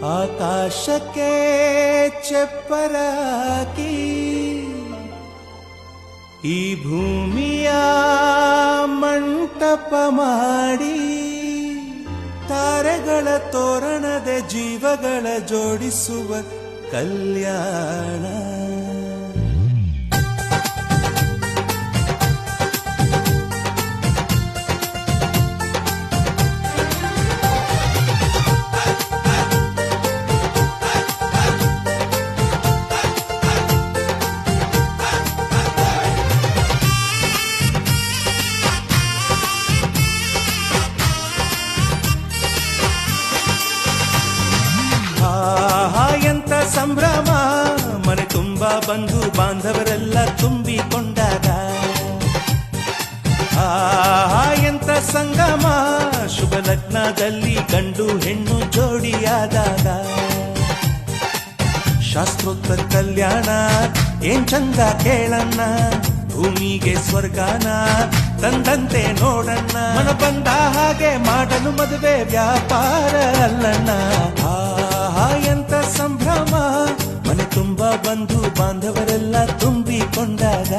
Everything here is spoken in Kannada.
ಆಕಾಶಕ್ಕೆ ಚೆಪ್ಪರಾಕಿ ಈ ಭೂಮಿಯ ಮಂಟಪ ಮಾಡಿ ತಾರೆಗಳ ತೋರಣದ ಜೀವಗಳ ಜೋಡಿಸುವ ಕಲ್ಯಾಣ. ಎಂತ ಸಂಭ್ರಮ, ಮನೆ ತುಂಬಾ ಬಂಧು ಬಾಂಧವರೆಲ್ಲ ತುಂಬಿಕೊಂಡಾಗ. ಎಂತ ಸಂಗಮ, ಶುಭ ಲಗ್ನದಲ್ಲಿ ಗಂಡು ಹೆಣ್ಣು ಜೋಡಿಯಾದಾಗ. ಶಾಸ್ತ್ರೋತ್ತರ ಕಲ್ಯಾಣ ಏನ್ ಚಂದ ಕೇಳಣ್ಣ, ಭೂಮಿಗೆ ಸ್ವರ್ಗಾನ ತಂದಂತೆ ನೋಡಣ್ಣ. ಮನ ಬಂದ ಹಾಗೆ ಮಾಡಲು ಮದುವೆ ವ್ಯಾಪಾರ ಅಲ್ಲಣ್ಣ. ಎಂತ ಸಂಭ್ರಮ, ಮನೆ ತುಂಬ ಬಂಧು ಬಾಂಧವರೆಲ್ಲ ತುಂಬಿಕೊಂಡಾಗ.